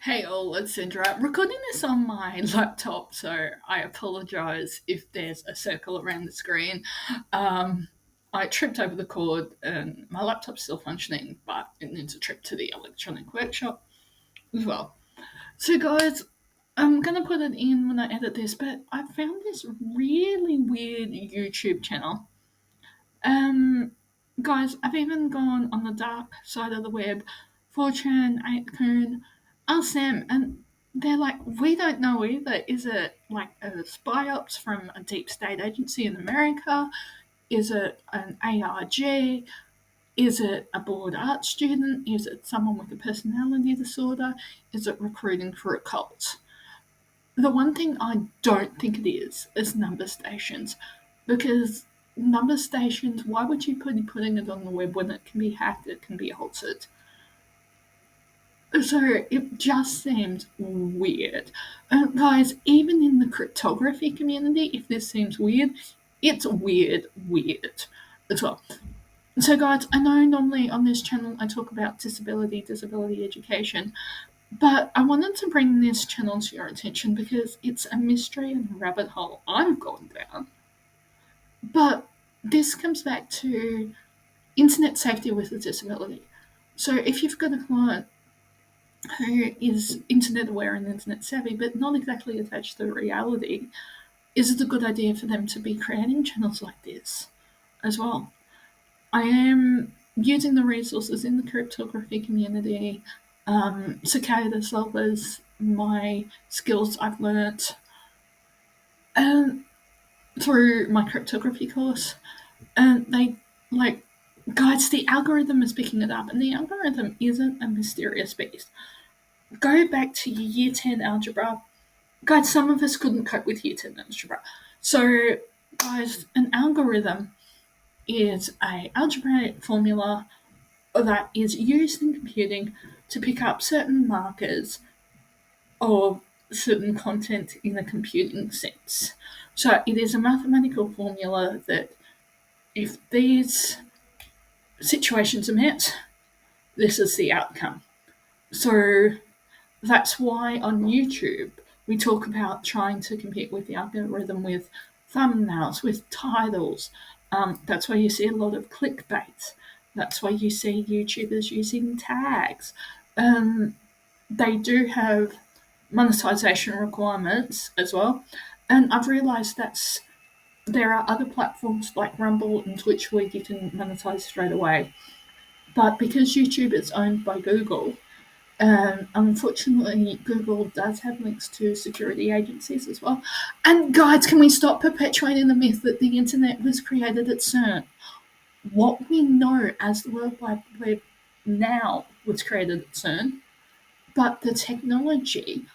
Hey all, it's Sandra. Recording this on my laptop, so I apologise if there's a circle around the screen. Um, I tripped over the cord and my laptop's still functioning, but it needs a trip to the electronic workshop as well. So, guys, I'm gonna put it in when I edit this, but I found this really weird YouTube channel. Um, Guys, I've even gone on the dark side of the web, 4chan, 8kun, Ask them, and they're like, we don't know either. Is it like a spy ops from a deep state agency in America? Is it an ARG? Is it a bored art student? Is it someone with a personality disorder? Is it recruiting for a cult? The one thing I don't think it is number stations. Because number stations, why would you be putting it on the web when it can be hacked, it can be altered? So it just seems weird. Guys, even in the cryptography community, if this seems weird, it's weird as well. So, guys, I know normally on this channel I talk about disability education, but I wanted to bring this channel to your attention because it's a mystery and a rabbit hole I've gone down. But this comes back to internet safety with a disability. So if you've got a client who is internet aware and internet savvy, but not exactly attached to reality, is it a good idea for them to be creating channels like this as well? I am using the resources in the cryptography community, cicada solvers, my skills I've learnt um, through my cryptography course, and they like guys, the algorithm is picking it up, and the algorithm isn't a mysterious beast. Go back to your year 10 algebra. Guys, some of us couldn't cope with year 10 algebra. So, guys, an algorithm is a algebraic formula that is used in computing to pick up certain markers of certain content in a computing sense. So it is a mathematical formula that if these situations are met, this is the outcome. So that's why on YouTube we talk about trying to compete with the algorithm with thumbnails, with titles. That's why you see a lot of clickbait. That's why you see YouTubers using tags. Um, they do have monetization requirements as well. And I've realized there are other platforms like Rumble and Twitch where you can monetize straight away. But because YouTube is owned by Google, unfortunately, Google does have links to security agencies as well. And guys, can we stop perpetuating the myth that the internet was created at CERN? What we know as the World Wide Web now was created at CERN, but the technology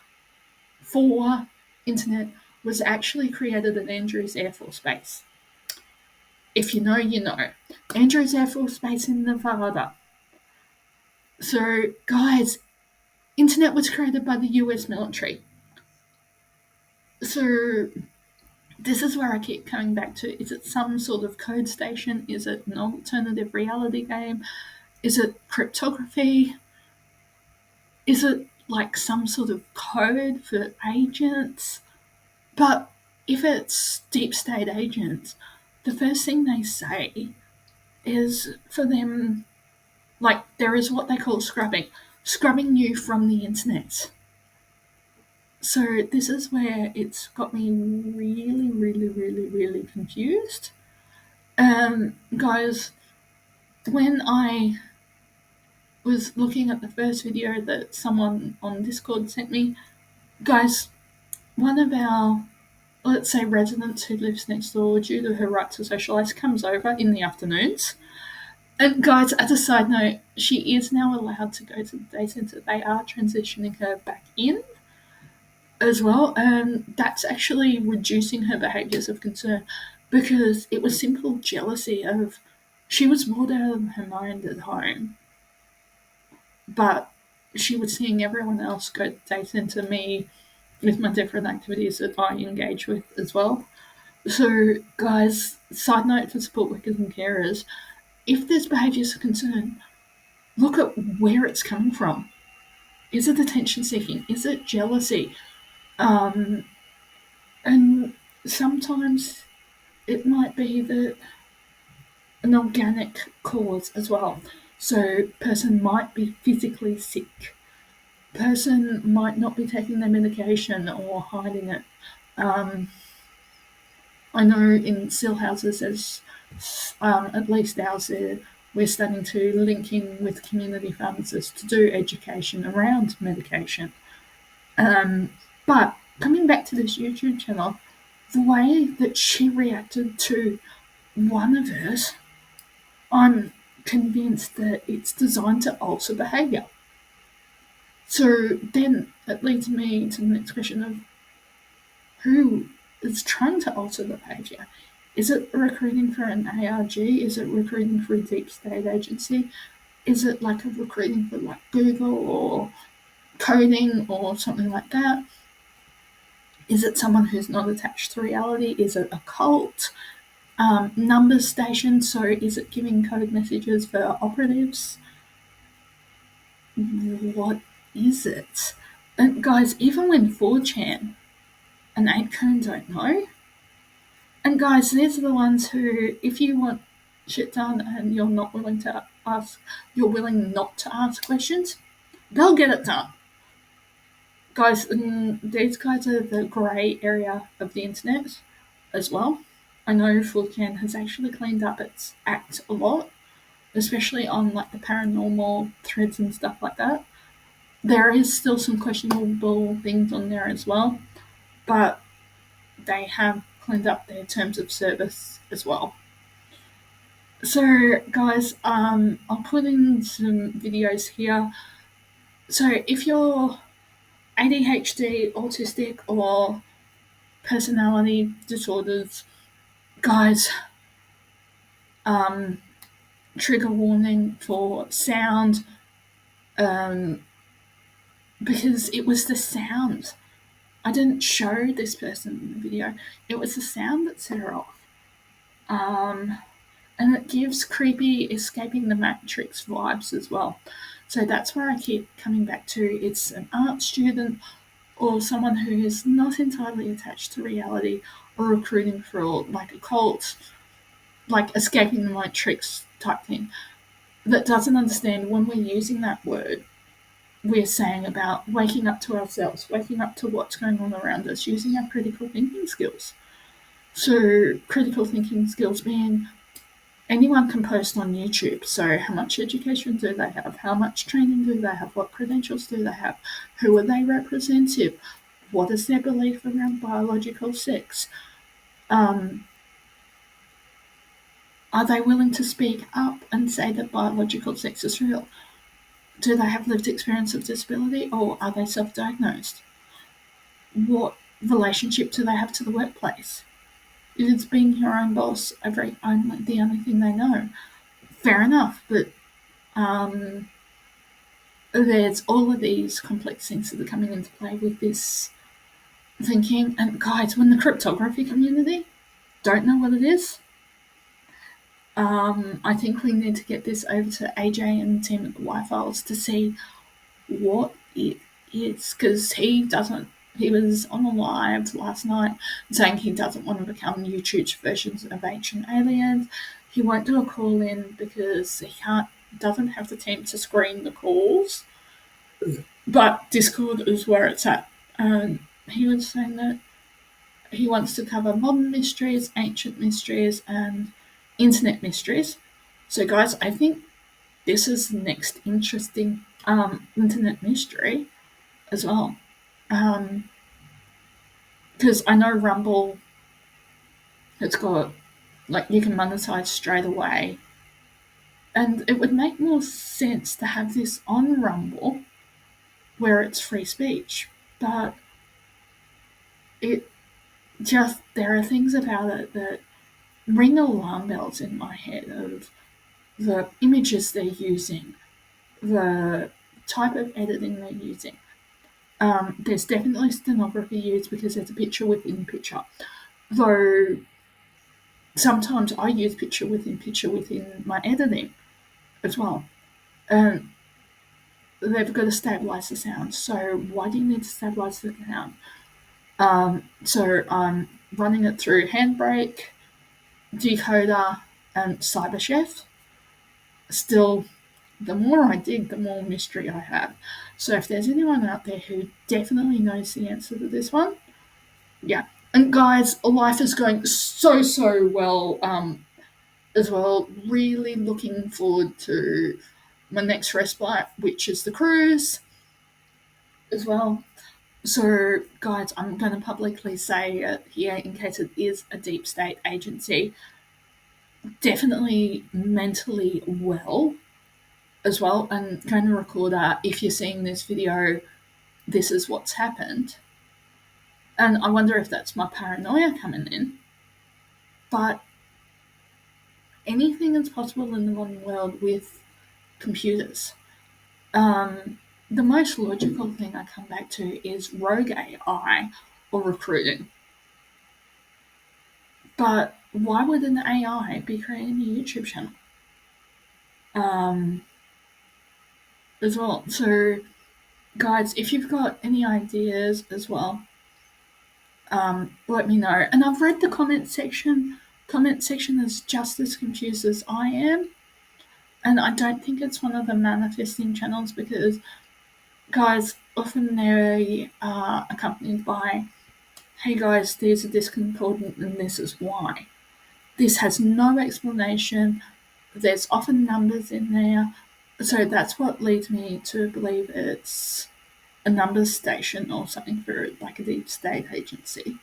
for internet was actually created at Andrews Air Force Base. If you know, you know. Andrews Air Force Base in Nevada. So, guys, internet was created by the US military. So, this is where I keep coming back to. Is it some sort of code station? Is it an alternative reality game? Is it cryptography? Is it like some sort of code for agents? But if it's deep state agents, the first thing they say is for them, like, there is what they call scrubbing you from the internet. So this is where it's got me really confused. Guys, when I was looking at the first video that someone on Discord sent me, guys, one of our, let's say, residents who lives next door, due to her right to socialise, comes over in the afternoons. And guys, as a side note, she is now allowed to go to the day centre. They are transitioning her back in as well, and that's actually reducing her behaviours of concern because it was simple jealousy of she was bored out of her mind at home, but she was seeing everyone else go to day centre, me with my different activities that I engage with as well. So, guys, side note for support workers and carers, if there's behaviours of concern, look at where it's coming from. Is it attention seeking? Is it jealousy? Um, and sometimes it might be that an organic cause as well. So person might be physically sick. Person might not be taking their medication or hiding it. Um, I know in still houses, there's at least ours there, we're starting to link in with community pharmacists to do education around medication. Um, but coming back to this YouTube channel, the way that she reacted to one of hers, I'm convinced that it's designed to alter behaviour. So then it leads me to the next question of who is trying to alter the behaviour. Is it recruiting for an ARG? Is it recruiting for a deep state agency? Is it like a recruiting for like Google or coding or something like that? Is it someone who's not attached to reality? Is it a cult? Numbers station, so is it giving code messages for operatives? What is it? And guys, even when 4chan and 8kun don't know, and guys, these are the ones who, if you want shit done and you're not willing to ask, you're willing not to ask questions, they'll get it done. Guys, these guys are the grey area of the internet as well. I know 4chan has actually cleaned up its act a lot, especially on like the paranormal threads and stuff like that. There is still some questionable things on there as well, but they have cleaned up their terms of service as well. So, guys, I'll put in some videos here. So, if you're ADHD, autistic, or personality disorders, guys, trigger warning for sound, because it was the sound. I didn't show this person in the video. It was the sound that set her off. And it gives creepy escaping the matrix vibes as well. So that's where I keep coming back to. It's an art student or someone who is not entirely attached to reality or recruiting for like a cult, like escaping the matrix type thing, that doesn't understand when we're using that word, we're saying about waking up to ourselves, waking up to what's going on around us, using our critical thinking skills. So critical thinking skills being anyone can post on YouTube. So how much education do they have? How much training do they have? What credentials do they have? Who are they representative? What is their belief around biological sex? Are they willing to speak up and say that biological sex is real? Do they have lived experience of disability, or are they self-diagnosed? What relationship do they have to the workplace? If it's being your own boss, the only thing they know, fair enough, but there's all of these complex things that are coming into play with this thinking. And guys, when the cryptography community don't know what it is, I think we need to get this over to AJ and the team at the Y-Files to see what it is, because he doesn't. He was on a live last night saying he doesn't want to become YouTube's versions of Ancient Aliens. He won't do a call in because he doesn't have the team to screen the calls. But Discord is where it's at. And he was saying that he wants to cover modern mysteries, ancient mysteries, and internet mysteries. So, guys, I think this is the next interesting internet mystery as well. Because I know Rumble, it's got, like, you can monetize straight away. And it would make more sense to have this on Rumble where it's free speech. But there are things about it that ring alarm bells in my head of the images they're using, the type of editing they're using. There's definitely stenography used because there's a picture within picture. Though sometimes I use picture within my editing as well. they've got to stabilize the sound. So why do you need to stabilize the sound? So I'm running it through Handbrake, Decoder, and CyberChef. Still, the more I dig, the more mystery I have. So if there's anyone out there who definitely knows the answer to this one, yeah. And guys, life is going so well. As well, really looking forward to my next respite, which is the cruise, as well. So, guys, I'm going to publicly say it here in case it is a deep state agency. Definitely mentally well as well. And going to record if you're seeing this video, this is what's happened. And I wonder if that's my paranoia coming in. But anything is possible in the modern world with computers. The most logical thing I come back to is rogue AI or recruiting. But why would an AI be creating a YouTube channel? As well. So, guys, if you've got any ideas as well, let me know. And I've read the comment section. Comment section is just as confused as I am. And I don't think it's one of the manifesting channels because, guys, often they are accompanied by, hey guys, there's a discordant and this is why. This has no explanation. There's often numbers in there. So that's what leads me to believe it's a numbers station or something for like a deep state agency.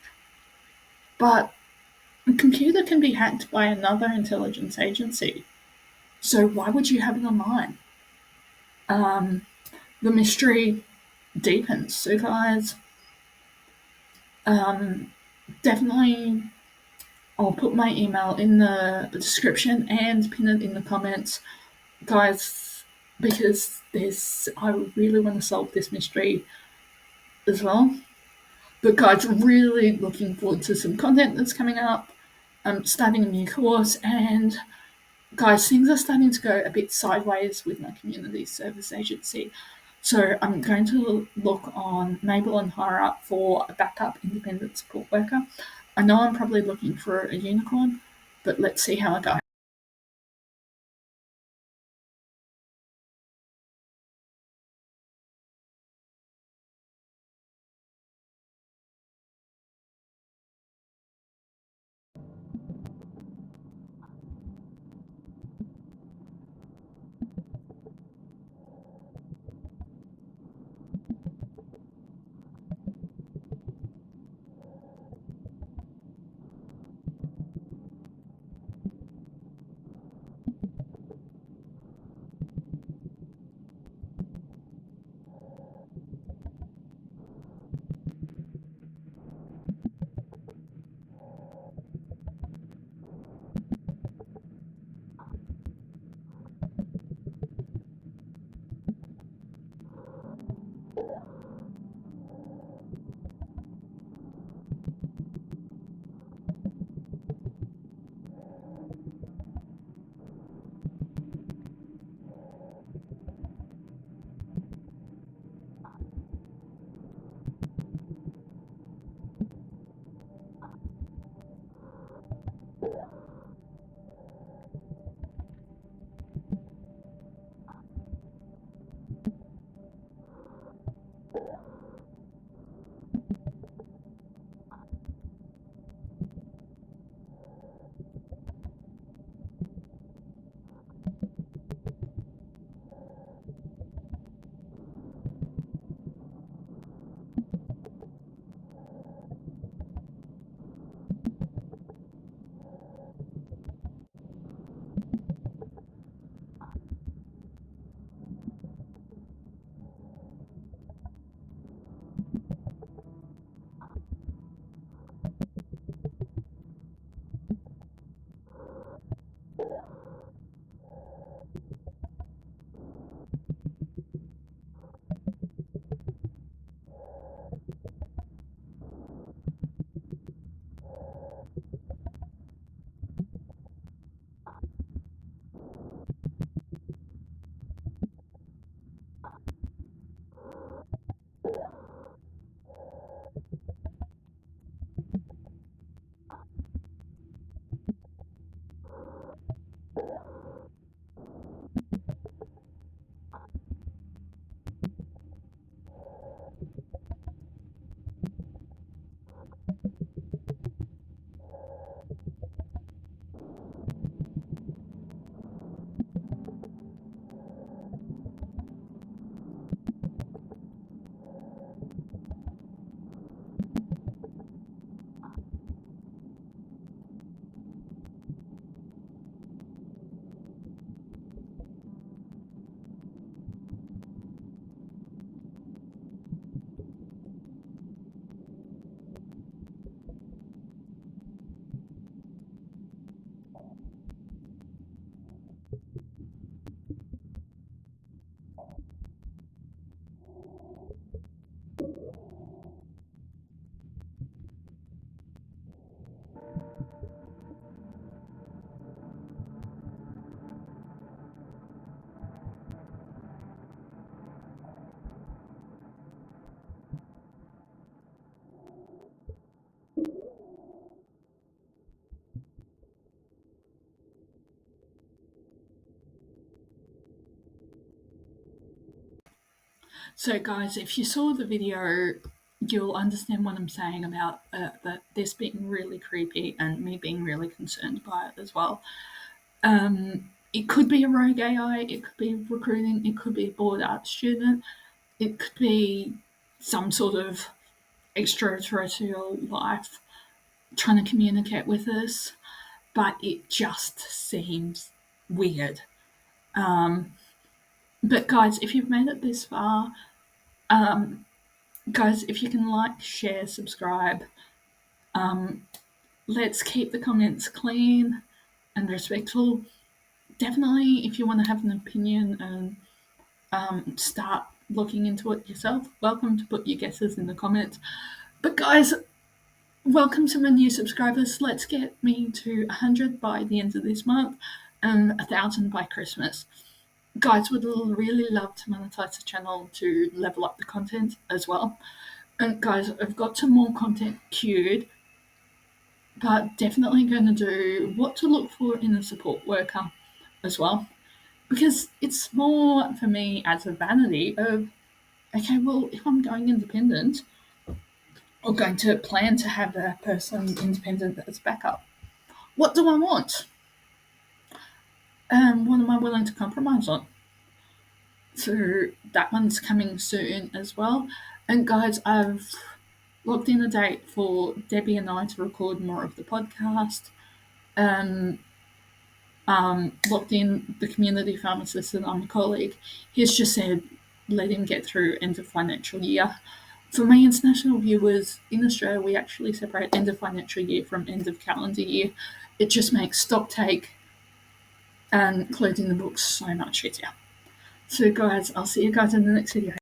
But a computer can be hacked by another intelligence agency. So why would you have it online? The mystery deepens. So guys, definitely I'll put my email in the description and pin it in the comments, guys, because I really want to solve this mystery as well. But guys, really looking forward to some content that's coming up. I'm starting a new course, and guys, things are starting to go a bit sideways with my community service agency. So I'm going to look on Mabel and Hire for a backup independent support worker. I know I'm probably looking for a unicorn, but let's see how I go. So, guys, if you saw the video, you'll understand what I'm saying about this being really creepy and me being really concerned by it as well. It could be a rogue AI, it could be recruiting, it could be a bored art student, it could be some sort of extraterrestrial life trying to communicate with us, but it just seems weird. But guys, if you've made it this far, guys, if you can like, share, subscribe, let's keep the comments clean and respectful. Definitely, if you want to have an opinion and start looking into it yourself, welcome to put your guesses in the comments. But guys, welcome to my new subscribers. Let's get me to 100 by the end of this month and 1,000 by Christmas. Guys, would really love to monetize the channel to level up the content as well. And guys, I've got some more content queued, but definitely going to do what to look for in a support worker as well. Because it's more for me as a vanity of, okay, well, if I'm going independent, or going to plan to have a person independent as backup, what do I want? What am I willing to compromise on? So that one's coming soon as well. And guys, I've locked in a date for Debbie and I to record more of the podcast. Locked in the community pharmacist and I'm a colleague. He's just said, let him get through end of financial year. For my international viewers in Australia, we actually separate end of financial year from end of calendar year. It just makes stock take and closing the books so much easier. So guys, I'll see you guys in the next video.